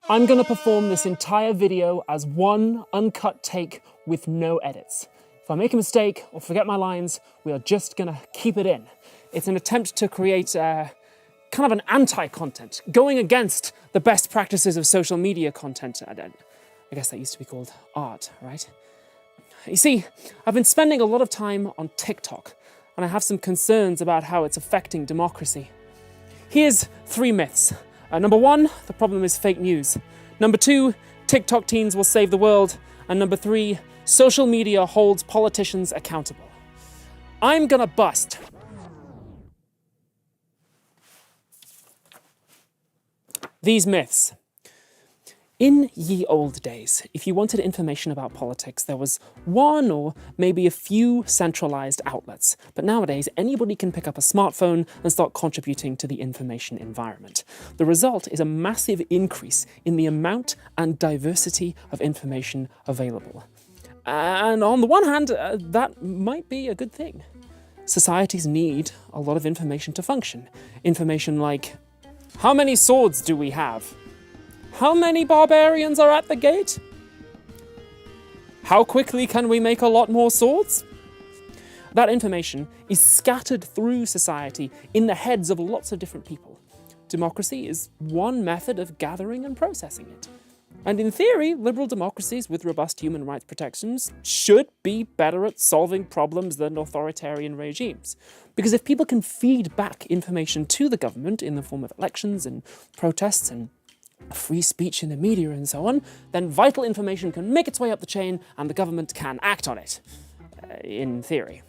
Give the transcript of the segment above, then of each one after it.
I'm gonna perform this entire video as one uncut take with no edits. If I make a mistake or forget my lines, we are just gonna keep it in. It's an attempt to create kind of an anti-content, going against the best practices of social media content. I guess that used to be called art, right? You see, I've been spending a lot of time on TikTok, and I have some concerns about how it's affecting democracy. Here's 3 myths. Number 1, the problem is fake news. Number 2, TikTok teens will save the world. And number 3, social media holds politicians accountable. I'm gonna bust. These myths. In ye old days, if you wanted information about politics, there was one or maybe a few centralized outlets. But nowadays, anybody can pick up a smartphone and start contributing to the information environment. The result is a massive increase in the amount and diversity of information available. And on the one hand, that might be a good thing. Societies need a lot of information to function. Information like, how many swords do we have? How many barbarians are at the gate? How quickly can we make a lot more swords? That information is scattered through society in the heads of lots of different people. Democracy is one method of gathering and processing it. And in theory, liberal democracies with robust human rights protections should be better at solving problems than authoritarian regimes. Because if people can feed back information to the government in the form of elections and protests and free speech in the media and so on, then vital information can make its way up the chain and the government can act on it, in theory.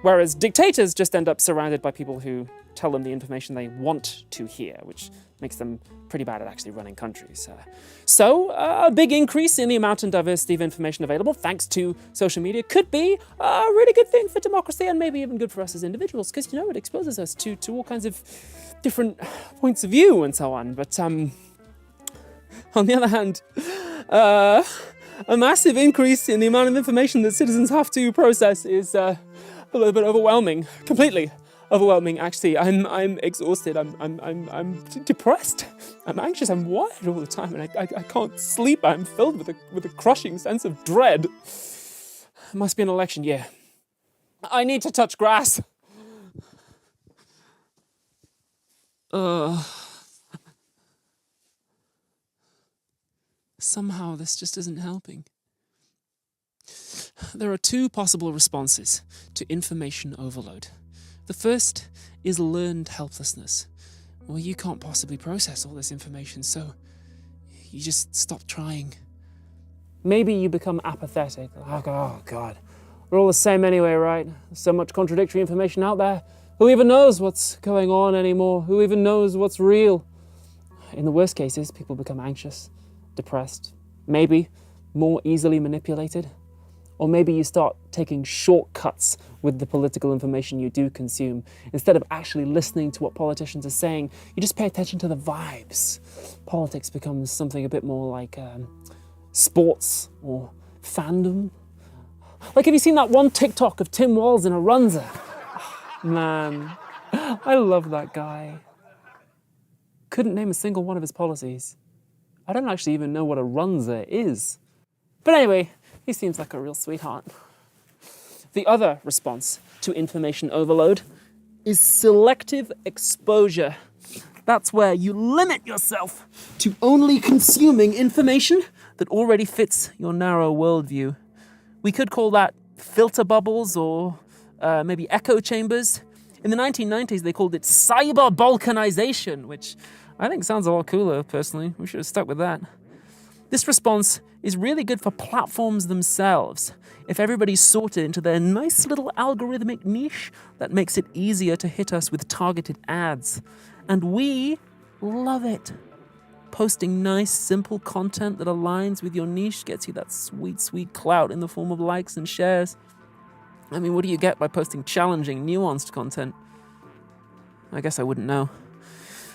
Whereas dictators just end up surrounded by people who tell them the information they want to hear, which makes them pretty bad at actually running countries. So a big increase in the amount and diversity of information available, thanks to social media, could be a really good thing for democracy and maybe even good for us as individuals, because, it exposes us to all kinds of different points of view and so on. But on the other hand, a massive increase in the amount of information that citizens have to process is a little bit overwhelming. Completely overwhelming, actually. I'm exhausted. I'm depressed. I'm anxious. I'm wired all the time, and I can't sleep. I'm filled with a crushing sense of dread. It must be an election year. I need to touch grass. Somehow this just isn't helping. There are 2 possible responses to information overload. The first is learned helplessness. Well, you can't possibly process all this information, so you just stop trying. Maybe you become apathetic. Oh God, we're all the same anyway, right? There's so much contradictory information out there. Who even knows what's going on anymore? Who even knows what's real? In the worst cases, people become anxious, depressed, maybe more easily manipulated. Or maybe you start taking shortcuts with the political information you do consume. Instead of actually listening to what politicians are saying, you just pay attention to the vibes. Politics becomes something a bit more like sports or fandom. Like, have you seen that one TikTok of Tim Walz in a Runza? Man, I love that guy. Couldn't name a single one of his policies. I don't actually even know what a Runza is. But anyway, he seems like a real sweetheart. The other response to information overload is selective exposure. That's where you limit yourself to only consuming information that already fits your narrow worldview. We could call that filter bubbles or maybe echo chambers. In the 1990s, they called it cyber balkanization, which I think sounds a lot cooler, personally. We should have stuck with that. This response is really good for platforms themselves. If everybody's sorted into their nice little algorithmic niche, that makes it easier to hit us with targeted ads. And we love it. Posting nice, simple content that aligns with your niche gets you that sweet, sweet clout in the form of likes and shares. I mean, what do you get by posting challenging, nuanced content? I guess I wouldn't know.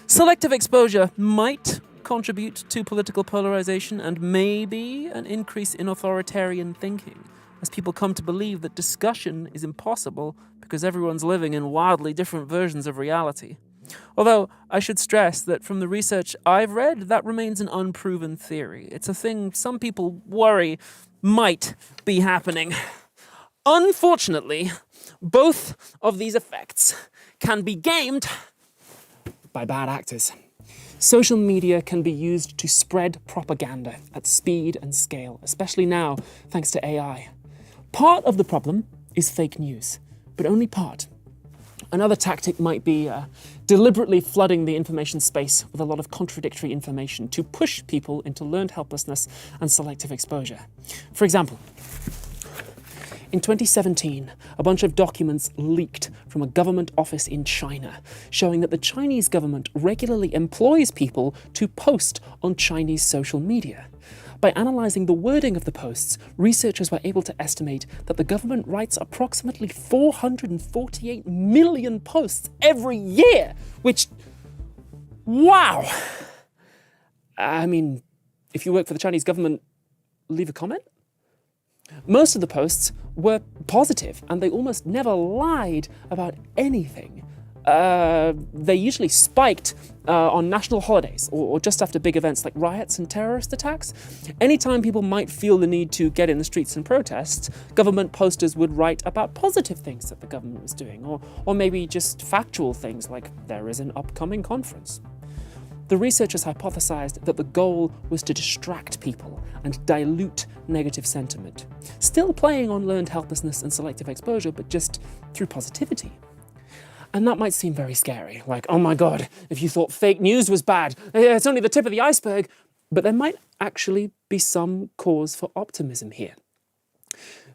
Selective exposure might contribute to political polarization and maybe an increase in authoritarian thinking, as people come to believe that discussion is impossible because everyone's living in wildly different versions of reality. Although, I should stress that from the research I've read, that remains an unproven theory. It's a thing some people worry might be happening. Unfortunately, both of these effects can be gamed by bad actors. Social media can be used to spread propaganda at speed and scale, especially now, thanks to AI. Part of the problem is fake news, but only part. Another tactic might be deliberately flooding the information space with a lot of contradictory information to push people into learned helplessness and selective exposure. For example, in 2017, a bunch of documents leaked from a government office in China, showing that the Chinese government regularly employs people to post on Chinese social media. By analysing the wording of the posts, researchers were able to estimate that the government writes approximately 448 million posts every year, which, wow! I mean, if you work for the Chinese government, leave a comment? Most of the posts were positive, and they almost never lied about anything. They usually spiked on national holidays or just after big events like riots and terrorist attacks. Anytime people might feel the need to get in the streets and protest, government posters would write about positive things that the government was doing, or maybe just factual things like there is an upcoming conference. The researchers hypothesized that the goal was to distract people and dilute negative sentiment, still playing on learned helplessness and selective exposure, but just through positivity. And that might seem very scary, like, oh my God, if you thought fake news was bad, it's only the tip of the iceberg. But there might actually be some cause for optimism here.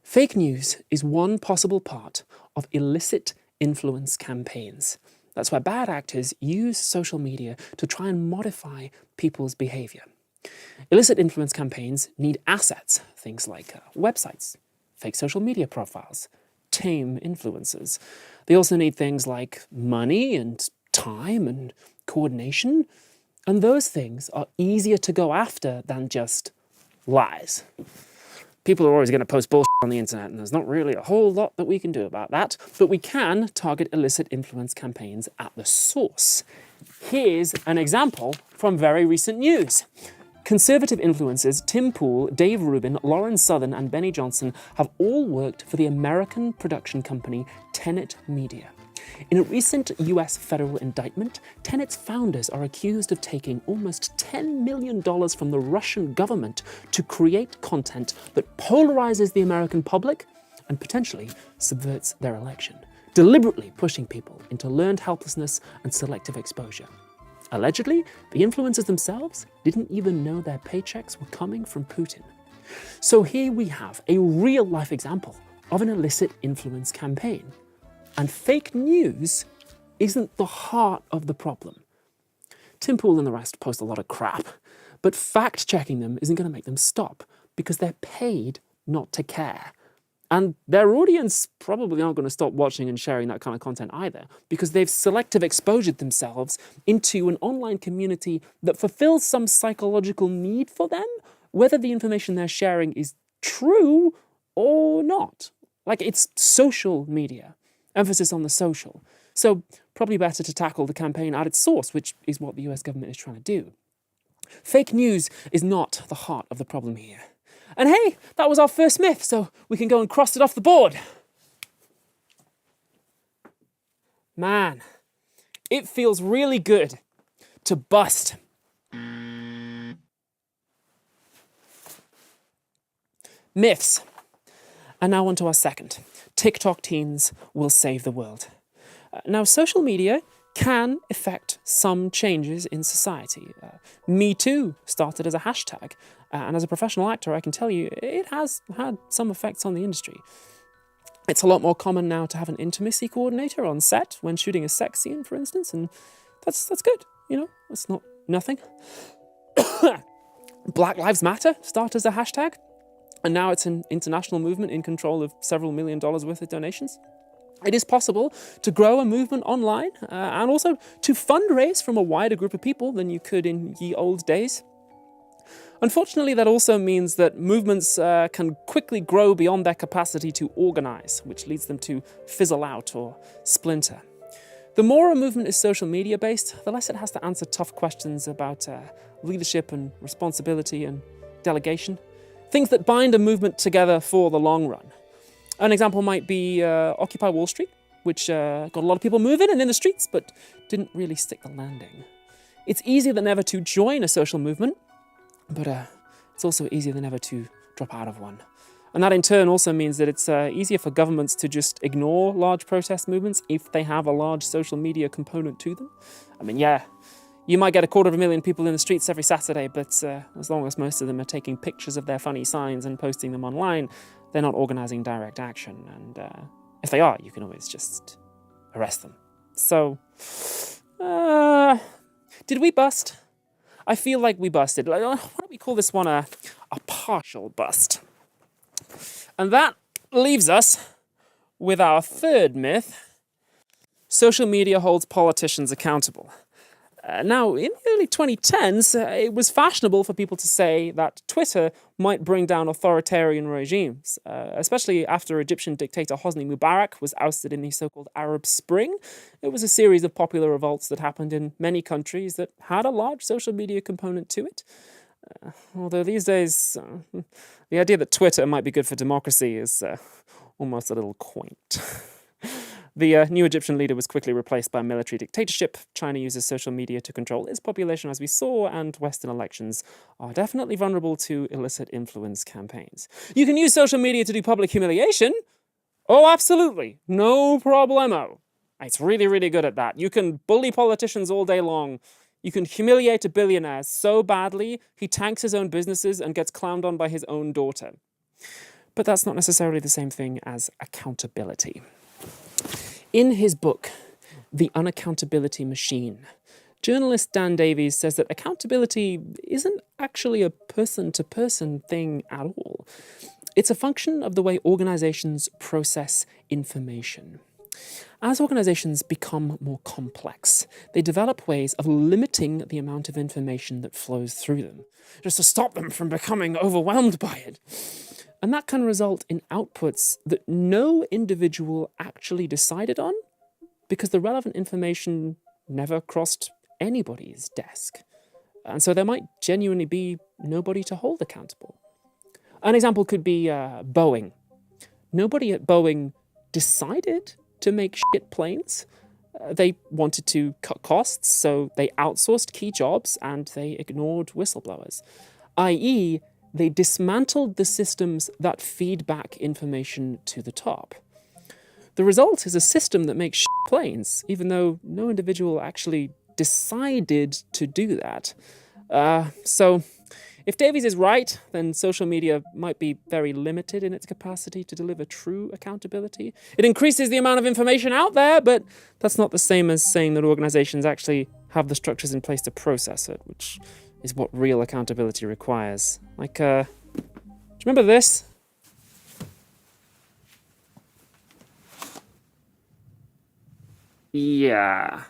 Fake news is one possible part of illicit influence campaigns. That's where bad actors use social media to try and modify people's behavior. Illicit influence campaigns need assets, things like websites, fake social media profiles, tame influencers. They also need things like money and time and coordination, and those things are easier to go after than just lies. People are always going to post bullshit on the internet, and there's not really a whole lot that we can do about that, but we can target illicit influence campaigns at the source. Here's an example from very recent news. Conservative influencers Tim Pool, Dave Rubin, Lauren Southern, and Benny Johnson have all worked for the American production company Tenet Media. In a recent US federal indictment, Tenet's founders are accused of taking almost $10 million from the Russian government to create content that polarizes the American public and potentially subverts their election, deliberately pushing people into learned helplessness and selective exposure. Allegedly, the influencers themselves didn't even know their paychecks were coming from Putin. So here we have a real-life example of an illicit influence campaign. And fake news isn't the heart of the problem. Tim Pool and the rest post a lot of crap, but fact-checking them isn't going to make them stop because they're paid not to care. And their audience probably aren't going to stop watching and sharing that kind of content either, because they've selective exposed themselves into an online community that fulfills some psychological need for them, whether the information they're sharing is true or not. Like, it's social media, emphasis on the social. So probably better to tackle the campaign at its source, which is what the US government is trying to do. Fake news is not the heart of the problem here. And hey, that was our first myth, so we can go and cross it off the board. Man, it feels really good to bust. Myths. And now on to our second. TikTok teens will save the world. Now, social media can effect some changes in society. Me Too started as a hashtag, and as a professional actor, I can tell you it has had some effects on the industry. It's a lot more common now to have an intimacy coordinator on set when shooting a sex scene, for instance, and that's good, you know, it's not nothing. Black Lives Matter started as a hashtag, and now it's an international movement in control of several $1 million worth of donations. It is possible to grow a movement online and also to fundraise from a wider group of people than you could in ye old days. Unfortunately, that also means that movements can quickly grow beyond their capacity to organize, which leads them to fizzle out or splinter. The more a movement is social media based, the less it has to answer tough questions about leadership and responsibility and delegation. Things that bind a movement together for the long run. An example might be Occupy Wall Street, which got a lot of people moving and in the streets, but didn't really stick the landing. It's easier than ever to join a social movement, but it's also easier than ever to drop out of one. And that in turn also means that it's easier for governments to just ignore large protest movements if they have a large social media component to them. I mean, yeah, you might get 250,000 people in the streets every Saturday, but as long as most of them are taking pictures of their funny signs and posting them online, they're not organising direct action. And if they are, you can always just arrest them. So, did we bust? I feel like we busted. Why don't we call this one a partial bust? And that leaves us with our third myth. Social media holds politicians accountable. Now, in the early 2010s, it was fashionable for people to say that Twitter might bring down authoritarian regimes, especially after Egyptian dictator Hosni Mubarak was ousted in the so-called Arab Spring. It was a series of popular revolts that happened in many countries that had a large social media component to it. Although these days, the idea that Twitter might be good for democracy is almost a little quaint. The new Egyptian leader was quickly replaced by a military dictatorship. China uses social media to control its population, as we saw, and Western elections are definitely vulnerable to illicit influence campaigns. You can use social media to do public humiliation. Oh, absolutely. No problemo. It's really, really good at that. You can bully politicians all day long. You can humiliate a billionaire so badly, he tanks his own businesses and gets clowned on by his own daughter. But that's not necessarily the same thing as accountability. In his book, The Unaccountability Machine, journalist Dan Davies says that accountability isn't actually a person-to-person thing at all. It's a function of the way organizations process information. As organizations become more complex, they develop ways of limiting the amount of information that flows through them, just to stop them from becoming overwhelmed by it. And that can result in outputs that no individual actually decided on because the relevant information never crossed anybody's desk. And so there might genuinely be nobody to hold accountable. An example could be Boeing. Nobody at Boeing decided to make shit planes. They wanted to cut costs, so they outsourced key jobs and they ignored whistleblowers, i.e., they dismantled the systems that feed back information to the top. The result is a system that makes planes, even though no individual actually decided to do that. So, if Davies is right, then social media might be very limited in its capacity to deliver true accountability. It increases the amount of information out there, but that's not the same as saying that organizations actually have the structures in place to process it, which is what real accountability requires. Like, do you remember this? Yeah.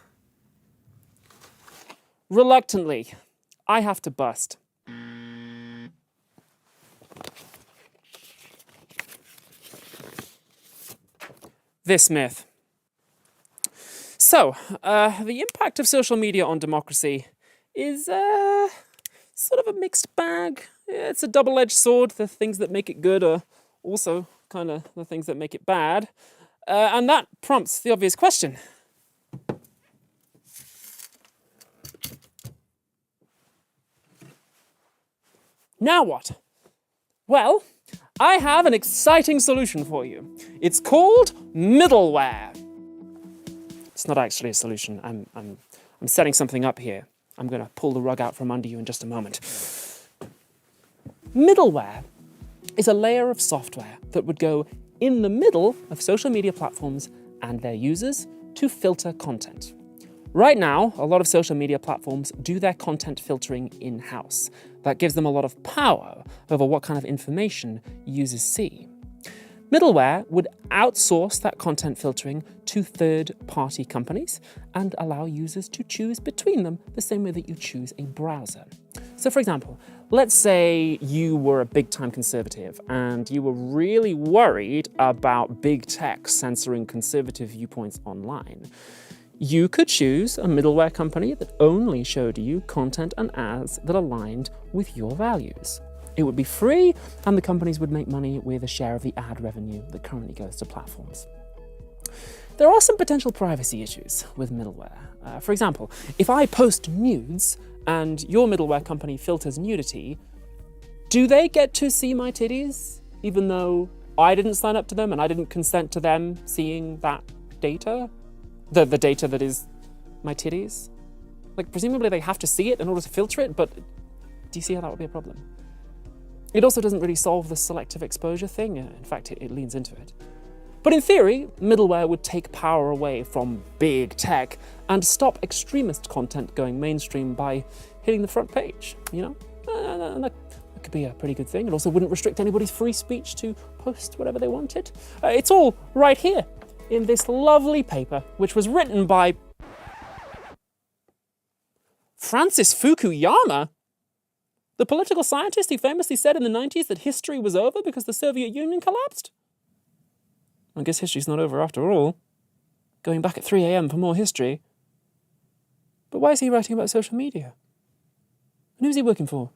Reluctantly, I have to bust. This myth. So, the impact of social media on democracy is sort of a mixed bag. It's a double-edged sword. The things that make it good are also kind of the things that make it bad. And that prompts the obvious question. Now what? Well, I have an exciting solution for you. It's called middleware. It's not actually a solution. I'm setting something up here. I'm going to pull the rug out from under you in just a moment. Middleware is a layer of software that would go in the middle of social media platforms and their users to filter content. Right now, a lot of social media platforms do their content filtering in-house. That gives them a lot of power over what kind of information users see. Middleware would outsource that content filtering to third-party companies and allow users to choose between them the same way that you choose a browser. So for example, let's say you were a big-time conservative and you were really worried about big tech censoring conservative viewpoints online. You could choose a middleware company that only showed you content and ads that aligned with your values. It would be free, and the companies would make money with a share of the ad revenue that currently goes to platforms. There are some potential privacy issues with middleware. For example, if I post nudes and your middleware company filters nudity, do they get to see my titties, even though I didn't sign up to them and I didn't consent to them seeing that data? The data that is my titties? Like, presumably they have to see it in order to filter it, but do you see how that would be a problem? It also doesn't really solve the selective exposure thing. In fact, it leans into it. But in theory, middleware would take power away from big tech and stop extremist content going mainstream by hitting the front page, you know? And that could be a pretty good thing. It also wouldn't restrict anybody's free speech to post whatever they wanted. It's all right here in this lovely paper, which was written by Francis Fukuyama, the political scientist who famously said in the 90s that history was over because the Soviet Union collapsed. I guess history's not over after all. Going back at 3 a.m. for more history. But why is he writing about social media? And who's he working for?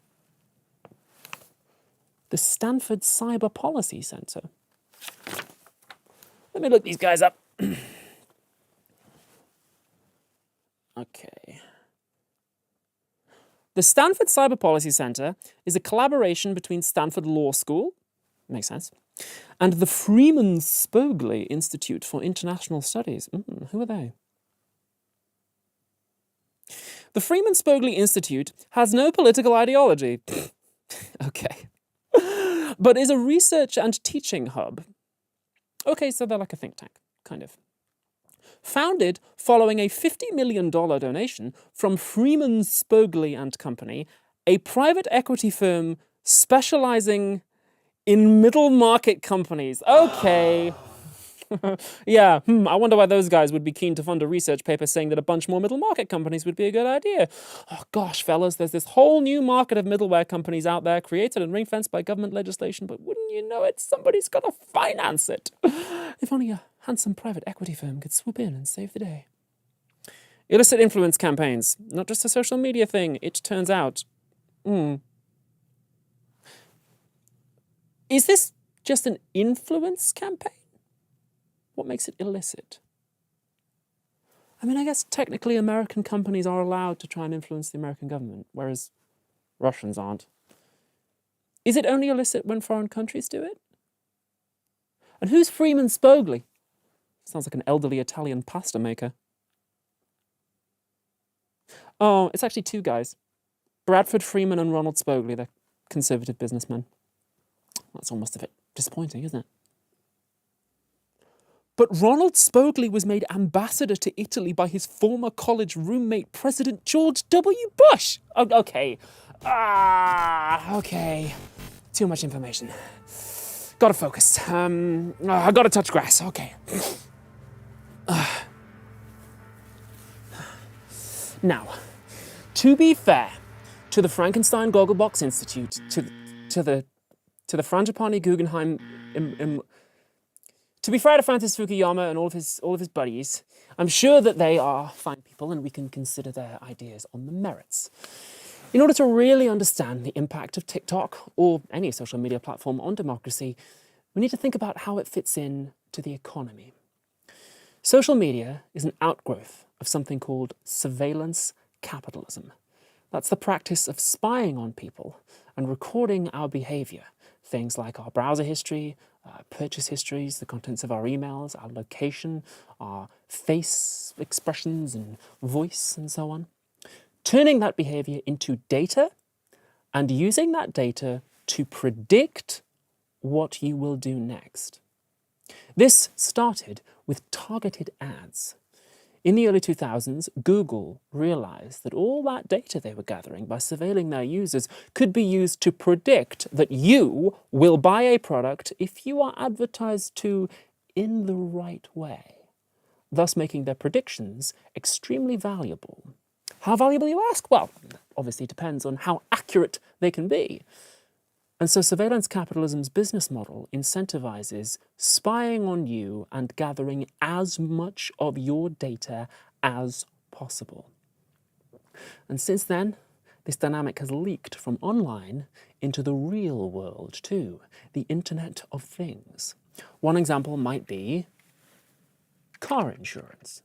The Stanford Cyber Policy Center. Let me look these guys up. Okay. The Stanford Cyber Policy Center is a collaboration between Stanford Law School, makes sense, and the Freeman Spogli Institute for International Studies. Who are they? The Freeman Spogli Institute has no political ideology. Okay. But is a research and teaching hub. Okay, so they're like a think tank, kind of. Founded following a $50 million donation from Freeman Spogli and Company, a private equity firm specializing in middle market companies. Okay. Yeah, I wonder why those guys would be keen to fund a research paper saying that a bunch more middle market companies would be a good idea. Oh gosh, fellas, there's this whole new market of middleware companies out there created and ring-fenced by government legislation, but wouldn't you know it, somebody's got to finance it. If only a handsome private equity firm could swoop in and save the day. Illicit influence campaigns, not just a social media thing, it turns out. Is this just an influence campaign? What makes it illicit? I mean, I guess technically American companies are allowed to try and influence the American government, whereas Russians aren't. Is it only illicit when foreign countries do it? And who's Freeman Spogli? Sounds like an elderly Italian pasta maker. Oh, it's actually two guys. Bradford Freeman and Ronald Spogli. They're conservative businessmen. That's almost a bit disappointing, isn't it? But Ronald Spogli was made ambassador to Italy by his former college roommate, President George W. Bush. Okay. Okay. Too much information. Gotta focus. I gotta touch grass. Okay. Now, to be fair to the Frankenstein Gogglebox Institute, to the Frangipani Guggenheim, to be fair to Francis Fukuyama and all of his buddies, I'm sure that they are fine people and we can consider their ideas on the merits. In order to really understand the impact of TikTok or any social media platform on democracy, we need to think about how it fits in to the economy. Social media is an outgrowth of something called surveillance capitalism. That's the practice of spying on people and recording our behavior. Things like our browser history, purchase histories, the contents of our emails, our location, our face expressions and voice and so on. Turning that behavior into data and using that data to predict what you will do next. This started with targeted ads. In the early 2000s, Google realized that all that data they were gathering by surveilling their users could be used to predict that you will buy a product if you are advertised to in the right way, thus making their predictions extremely valuable. How valuable, you ask? Well, obviously depends on how accurate they can be. And so surveillance capitalism's business model incentivizes spying on you and gathering as much of your data as possible. And since then, this dynamic has leaked from online into the real world too, the Internet of Things. One example might be car insurance.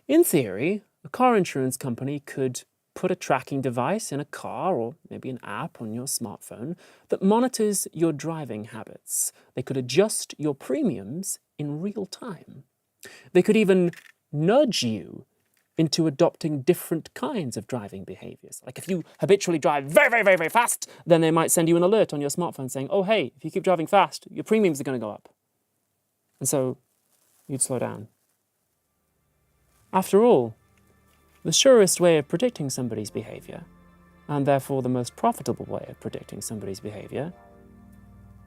In theory, a car insurance company could put a tracking device in a car or maybe an app on your smartphone that monitors your driving habits. They could adjust your premiums in real time. They could even nudge you into adopting different kinds of driving behaviors. Like if you habitually drive very, very, very, very fast, then they might send you an alert on your smartphone saying, oh, hey, if you keep driving fast, your premiums are going to go up. And so you'd slow down. After all, the surest way of predicting somebody's behavior, and therefore the most profitable way of predicting somebody's behavior,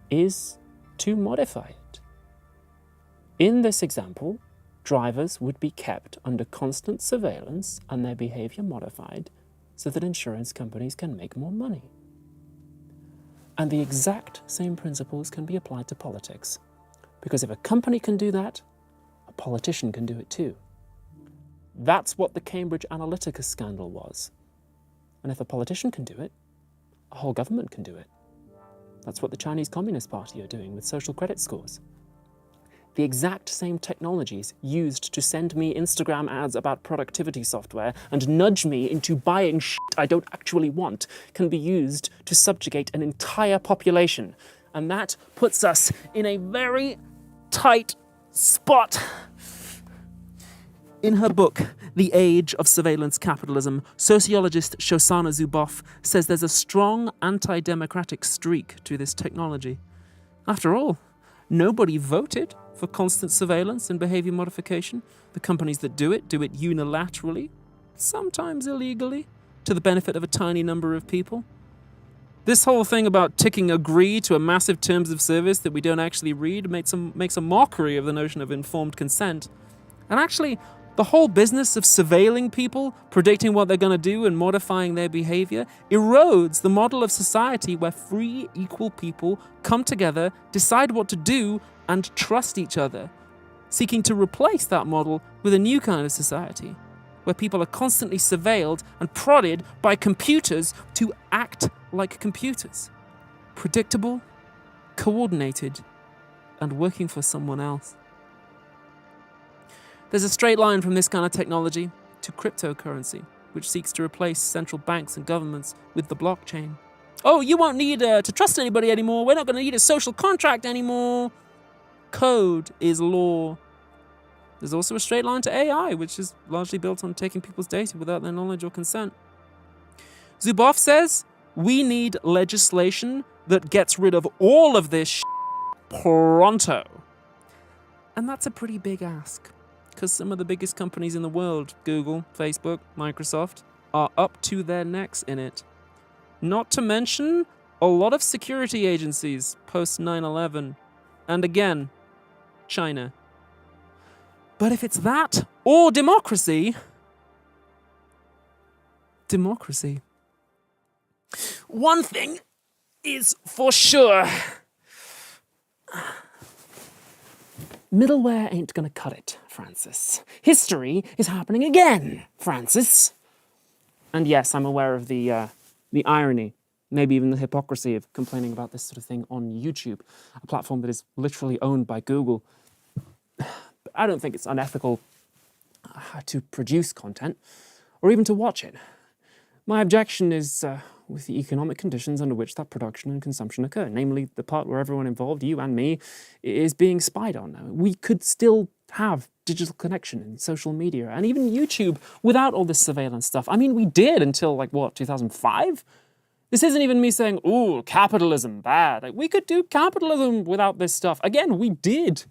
is to modify it. In this example, drivers would be kept under constant surveillance and their behavior modified so that insurance companies can make more money. And the exact same principles can be applied to politics. Because if a company can do that, a politician can do it too. That's what the Cambridge Analytica scandal was. And if a politician can do it, a whole government can do it. That's what the Chinese Communist Party are doing with social credit scores. The exact same technologies used to send me Instagram ads about productivity software and nudge me into buying shit I don't actually want can be used to subjugate an entire population. And that puts us in a very tight spot. In her book, The Age of Surveillance Capitalism, sociologist Shoshana Zuboff says there's a strong anti-democratic streak to this technology. After all, nobody voted for constant surveillance and behavior modification. The companies that do it unilaterally, sometimes illegally, to the benefit of a tiny number of people. This whole thing about ticking agree to a massive terms of service that we don't actually read makes a mockery of the notion of informed consent. And actually, the whole business of surveilling people, predicting what they're going to do and modifying their behavior, erodes the model of society where free, equal people come together, decide what to do, and trust each other, seeking to replace that model with a new kind of society, where people are constantly surveilled and prodded by computers to act like computers. Predictable, coordinated, and working for someone else. There's a straight line from this kind of technology to cryptocurrency, which seeks to replace central banks and governments with the blockchain. Oh, you won't need to trust anybody anymore. We're not going to need a social contract anymore. Code is law. There's also a straight line to AI, which is largely built on taking people's data without their knowledge or consent. Zuboff says we need legislation that gets rid of all of this pronto. And that's a pretty big ask, because some of the biggest companies in the world, Google, Facebook, Microsoft, are up to their necks in it. Not to mention a lot of security agencies post 9/11. And again, China. But if it's that or democracy, one thing is for sure. Middleware ain't gonna cut it, Francis. History is happening again, Francis. And yes, I'm aware of the irony, maybe even the hypocrisy of complaining about this sort of thing on YouTube, a platform that is literally owned by Google. But I don't think it's unethical to produce content or even to watch it. My objection is with the economic conditions under which that production and consumption occur, namely the part where everyone involved, you and me, is being spied on. We could still have digital connection and social media and even YouTube without all this surveillance stuff. I mean, we did until 2005? This isn't even me saying, ooh, capitalism, bad. We could do capitalism without this stuff. Again, we did.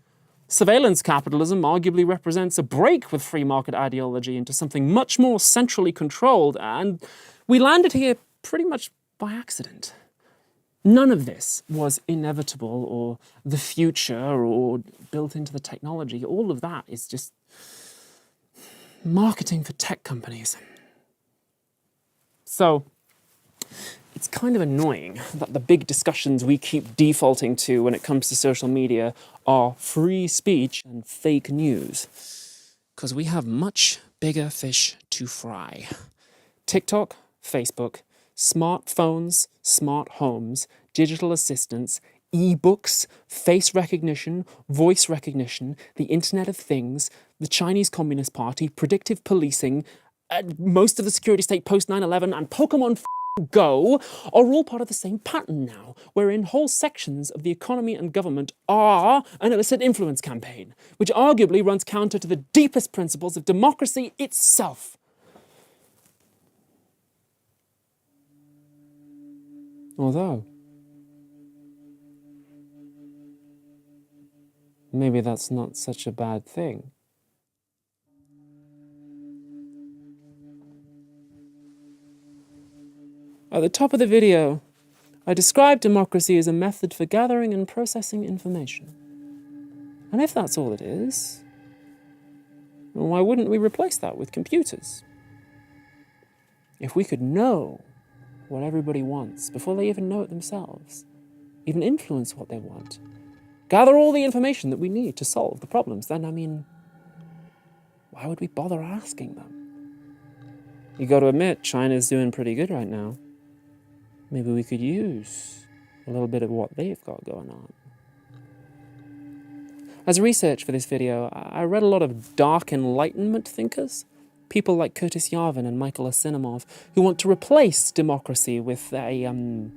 Surveillance capitalism arguably represents a break with free market ideology into something much more centrally controlled, and we landed here pretty much by accident. None of this was inevitable or the future or built into the technology. All of that is just marketing for tech companies. So it's kind of annoying that the big discussions we keep defaulting to when it comes to social media are free speech and fake news, because we have much bigger fish to fry. TikTok, Facebook, smartphones, smart homes, digital assistants, e-books, face recognition, voice recognition, the Internet of Things, the Chinese Communist Party, predictive policing, most of the security state post 9/11, and Pokemon Go are all part of the same pattern now, wherein whole sections of the economy and government are an illicit influence campaign, which arguably runs counter to the deepest principles of democracy itself. Although, maybe that's not such a bad thing. At the top of the video, I described democracy as a method for gathering and processing information. And if that's all it is, why wouldn't we replace that with computers? If we could know what everybody wants before they even know it themselves, even influence what they want, gather all the information that we need to solve the problems, then, why would we bother asking them? You got to admit, China's doing pretty good right now. Maybe we could use a little bit of what they've got going on. As research for this video, I read a lot of dark Enlightenment thinkers, people like Curtis Yarvin and Michael Asimov, who want to replace democracy with words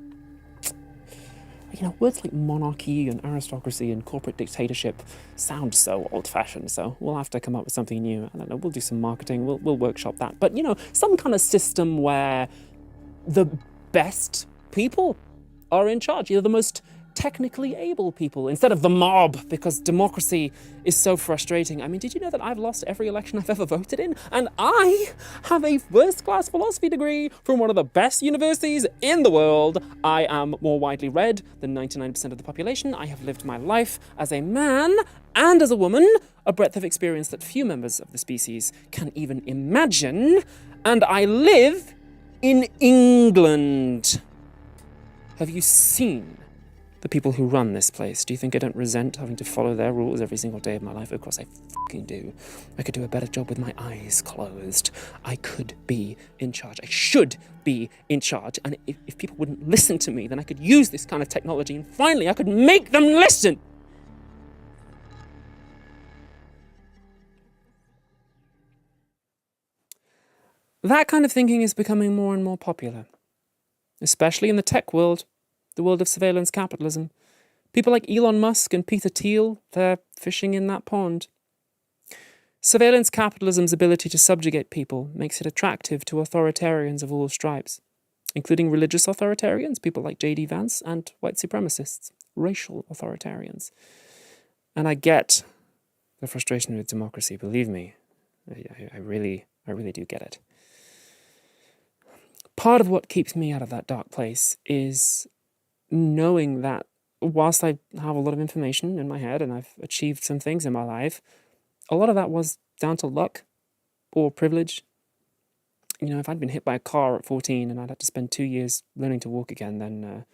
like monarchy and aristocracy and corporate dictatorship sound so old-fashioned, so we'll have to come up with something new. I don't know, we'll do some marketing, we'll workshop that. But, some kind of system where the best people are in charge, the most technically able people, instead of the mob, because democracy is so frustrating. Did you know that I've lost every election I've ever voted in? And I have a first-class philosophy degree from one of the best universities in the world. I am more widely read than 99% of the population. I have lived my life as a man and as a woman, a breadth of experience that few members of the species can even imagine. And I live in England. Have you seen the people who run this place? Do you think I don't resent having to follow their rules every single day of my life? Of course I fucking do. I could do a better job with my eyes closed. I could be in charge. I should be in charge. And if people wouldn't listen to me, then I could use this kind of technology and finally I could make them listen. That kind of thinking is becoming more and more popular, especially in the tech world, the world of surveillance capitalism. People like Elon Musk and Peter Thiel, they're fishing in that pond. Surveillance capitalism's ability to subjugate people makes it attractive to authoritarians of all stripes, including religious authoritarians, people like J.D. Vance, and white supremacists, racial authoritarians. And I get the frustration with democracy, believe me. I really do get it. Part of what keeps me out of that dark place is knowing that whilst I have a lot of information in my head and I've achieved some things in my life, a lot of that was down to luck or privilege. If I'd been hit by a car at 14 and I'd had to spend 2 years learning to walk again, then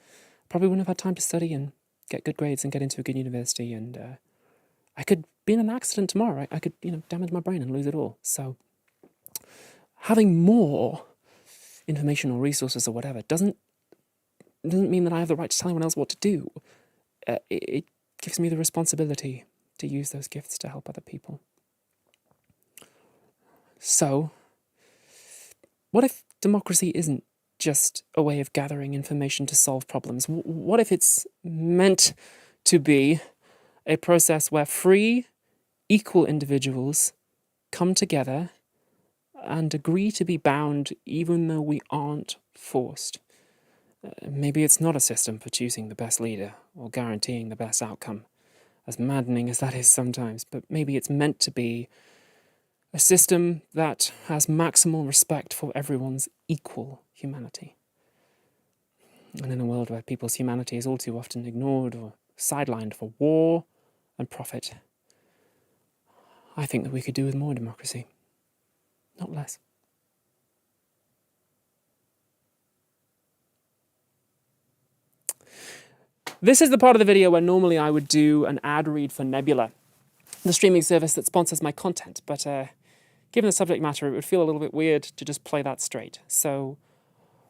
probably wouldn't have had time to study and get good grades and get into a good university. And I could be in an accident tomorrow. I could, damage my brain and lose it all. So having more information or resources or whatever doesn't mean that I have the right to tell anyone else what to do. It gives me the responsibility to use those gifts to help other people. So, what if democracy isn't just a way of gathering information to solve problems? What if it's meant to be a process where free, equal individuals come together and agree to be bound even though we aren't forced? Maybe it's not a system for choosing the best leader or guaranteeing the best outcome, as maddening as that is sometimes, but maybe it's meant to be a system that has maximal respect for everyone's equal humanity. And in a world where people's humanity is all too often ignored or sidelined for war and profit, I think that we could do with more democracy, not less. This is the part of the video where normally I would do an ad read for Nebula, the streaming service that sponsors my content. But given the subject matter, it would feel a little bit weird to just play that straight. So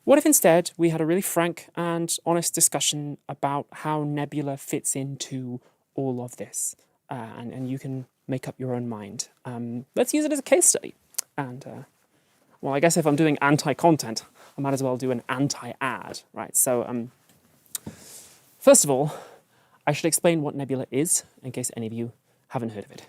what if instead we had a really frank and honest discussion about how Nebula fits into all of this? And you can make up your own mind. Let's use it as a case study. And, well, I guess if I'm doing anti-content, I might as well do an anti-ad, right? So, first of all, I should explain what Nebula is, in case any of you haven't heard of it.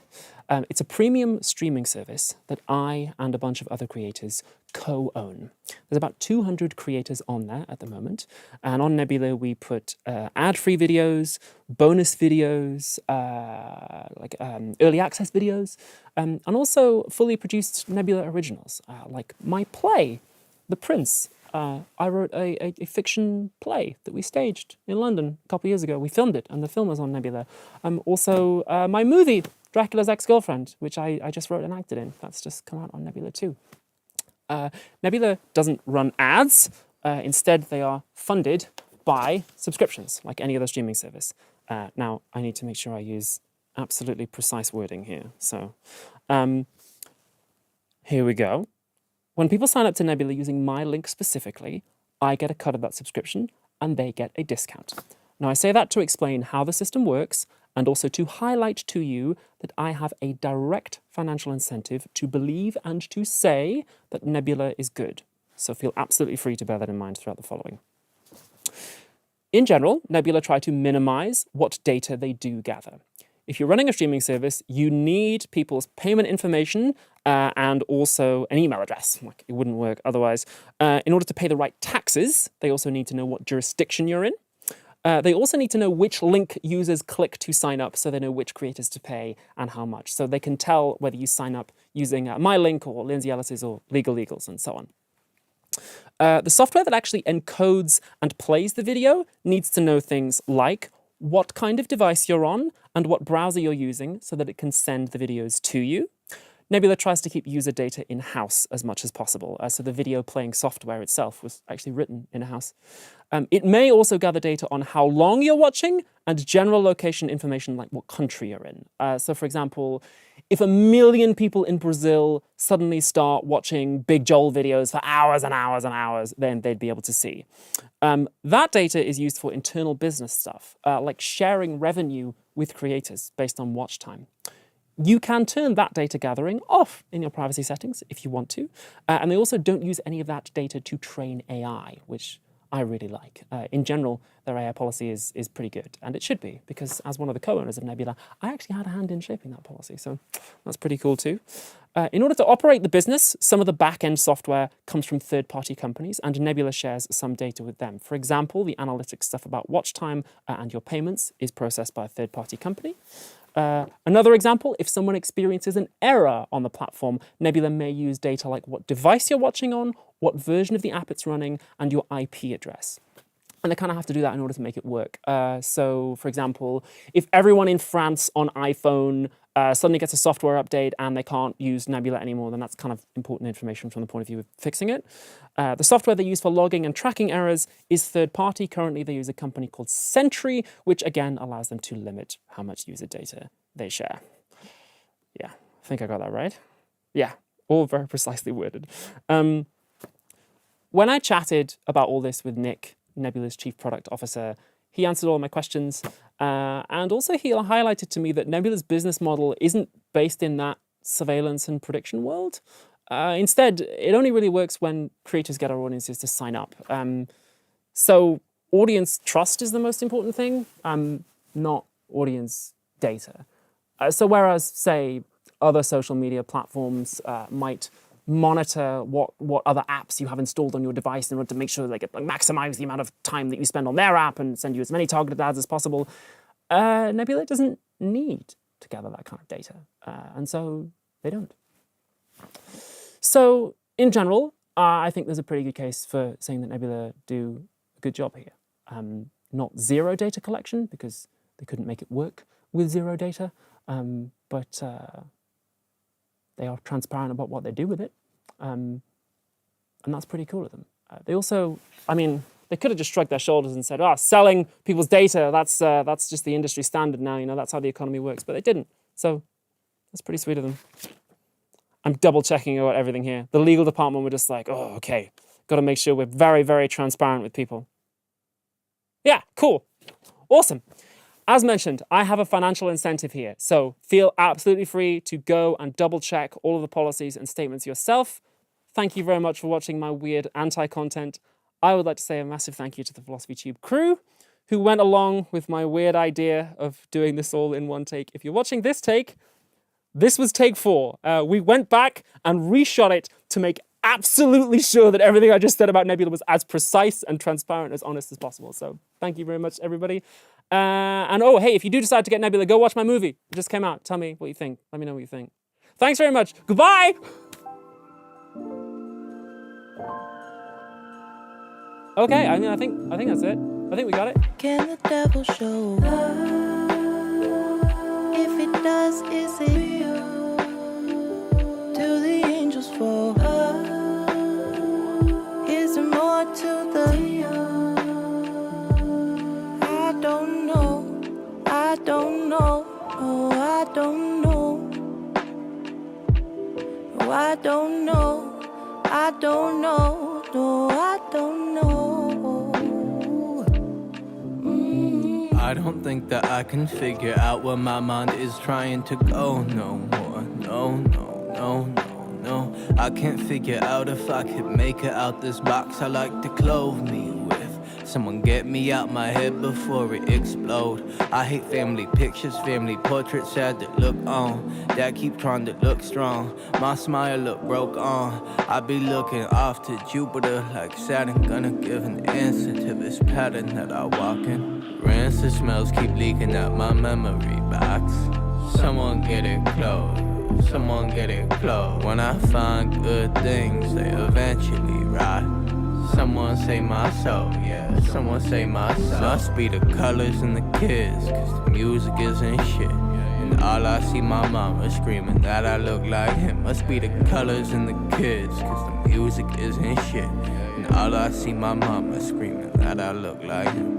It's a premium streaming service that I and a bunch of other creators co-own. There's about 200 creators on there at the moment, and on Nebula we put ad-free videos, bonus videos, early access videos, and also fully produced Nebula originals, like my play, The Prince. I wrote a fiction play that we staged in London a couple of years ago. We filmed it, and the film was on Nebula. Also, my movie, Dracula's Ex-Girlfriend, which I just wrote and acted in. That's just come out on Nebula too. Nebula doesn't run ads. Instead, they are funded by subscriptions, like any other streaming service. Now, I need to make sure I use absolutely precise wording here. So, here we go. When people sign up to Nebula using my link specifically, I get a cut of that subscription and they get a discount. Now, I say that to explain how the system works and also to highlight to you that I have a direct financial incentive to believe and to say that Nebula is good. So feel absolutely free to bear that in mind throughout the following. In general, Nebula try to minimize what data they do gather. If you're running a streaming service, you need people's payment information and also an email address. Like, it wouldn't work otherwise. In order to pay the right taxes, they also need to know what jurisdiction you're in. They also need to know which link users click to sign up so they know which creators to pay and how much. So they can tell whether you sign up using my link or Lindsay Ellis's or Legal Legals and so on. The software that actually encodes and plays the video needs to know things like what kind of device you're on and what browser you're using so that it can send the videos to you. Nebula tries to keep user data in-house as much as possible, so the video playing software itself was actually written in-house. It may also gather data on how long you're watching and general location information like what country you're in. So for example, if 1 million people in Brazil suddenly start watching Big Joel videos for hours and hours and hours, then they'd be able to see. That data is used for internal business stuff, like sharing revenue with creators based on watch time. You can turn that data gathering off in your privacy settings if you want to. And they also don't use any of that data to train AI, which I really like. In general, their AI policy is pretty good, and it should be, because as one of the co-owners of Nebula, I actually had a hand in shaping that policy, so that's pretty cool too. In order to operate the business, some of the back-end software comes from third-party companies, and Nebula shares some data with them. For example, the analytics stuff about watch time and your payments is processed by a third-party company. Another example, if someone experiences an error on the platform, Nebula may use data like what device you're watching on, what version of the app it's running, and your IP address. And they kind of have to do that in order to make it work. So, for example, if everyone in France on iPhone suddenly gets a software update and they can't use Nebula anymore, then that's kind of important information from the point of view of fixing it. The software they use for logging and tracking errors is third-party. Currently, they use a company called Sentry, which again allows them to limit how much user data they share. Yeah, I think I got that right. Yeah, all very precisely worded. When I chatted about all this with Nick, Nebula's Chief Product Officer, he answered all my questions. And also he highlighted to me that Nebula's business model isn't based in that surveillance and prediction world. Instead, it only really works when creators get our audiences to sign up. So audience trust is the most important thing, not audience data. So whereas, say, other social media platforms might monitor what other apps you have installed on your device in order to make sure they maximize the amount of time that you spend on their app and send you as many targeted ads as possible, Nebula doesn't need to gather that kind of data, and so they don't. So in general, I think there's a pretty good case for saying that Nebula do a good job here. Not zero data collection, because they couldn't make it work with zero data, but they are transparent about what they do with it, and that's pretty cool of them. They also, I mean, they could have just shrugged their shoulders and said, selling people's data, that's just the industry standard now, that's how the economy works, but they didn't, so that's pretty sweet of them. I'm double checking out everything here. The legal department were just like, oh, okay, got to make sure we're very, very transparent with people. Yeah, cool. Awesome. As mentioned, I have a financial incentive here, so feel absolutely free to go and double check all of the policies and statements yourself. Thank you very much for watching my weird anti-content. I would like to say a massive thank you to the Philosophy Tube crew who went along with my weird idea of doing this all in one take. If you're watching this take, this was take 4. We went back and reshot it to make absolutely sure that everything I just said about Nebula was as precise and transparent, as honest as possible. So thank you very much, everybody. And oh, hey, if you do decide to get Nebula, go watch my movie. It just came out. Tell me what you think. Let me know what you think. Thanks very much. Goodbye! Okay, I think that's it. I think we got it. Can the devil show love? If it does, is it real? Do the angels fall? Is there more to the deal? I don't know. I don't know. Oh, I don't know. Oh, I don't know. I don't know. No, I don't know. I don't think that I can figure out where my mind is trying to go no more. No. I can't figure out if I could make it out this box I like to clothe me with. Someone get me out my head before it explode. I hate family pictures, family portraits, sad to look on. Dad keep trying to look strong. My smile look broke on. I be looking off to Jupiter like Saturn, gonna give an answer to this pattern that I walk in. Rancid smells keep leaking out my memory box. Someone get it closed. Someone get it closed. When I find good things, they eventually rot. Someone say my soul, yeah. Someone say my soul. Must be the colors and the kids, cause the music isn't shit. And all I see my mama screaming that I look like him. Must be the colors and the kids, cause the music isn't shit. And all I see my mama screaming that I look like him.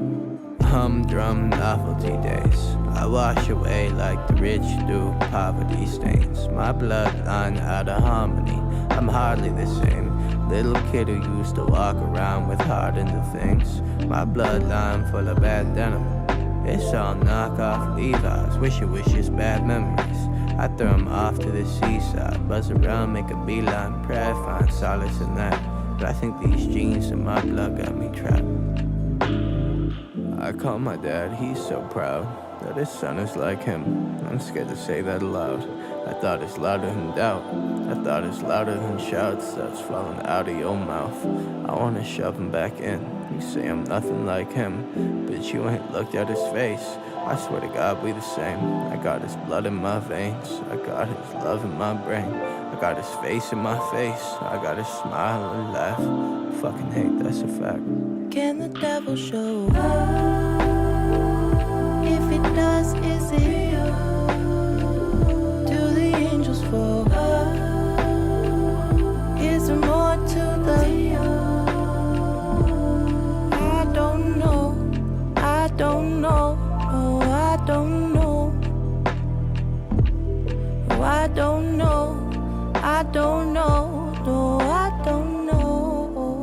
Humdrum novelty days I wash away like the rich do poverty stains. My bloodline out of harmony, I'm hardly the same. Little kid who used to walk around with heart into things. My bloodline full of bad denim. It's all knockoff Levi's, wishes, bad memories. I throw them off to the seaside, buzz around, make a beeline, pray I find solace in that. But I think these genes in my blood got me trapped. I call my dad, he's so proud that his son is like him. I'm scared to say that aloud. I thought it's louder than doubt. I thought it's louder than shouts that's falling out of your mouth. I wanna shove him back in. You say I'm nothing like him, but you ain't looked at his face. I swear to God we the same. I got his blood in my veins. I got his love in my brain. I got his face in my face. I got his smile and laugh. Fucking hate, that's a fact. Can the devil show love? If it does, is it real? Do the angels fall? Is there more to the deal? I don't know. I don't know. Oh, I don't know. Oh, I don't know. I don't know. No, I don't know.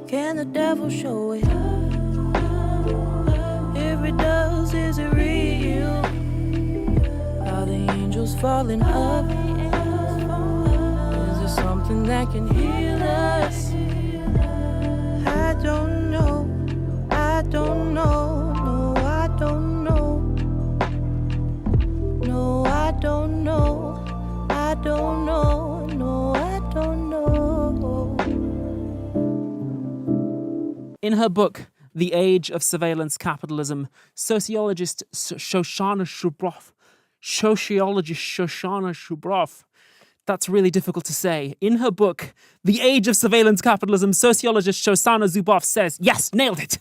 Can the devil show it? If it does, is it real? Are the angels falling up? Is there something that can heal us? I don't know. I don't know. No, I don't know. No, I don't know. I don't know. No, I don't know. In her book, The Age of Surveillance Capitalism, sociologist Shoshana Zuboff, that's really difficult to say. In her book, The Age of Surveillance Capitalism, sociologist Shoshana Zuboff says, yes, nailed it.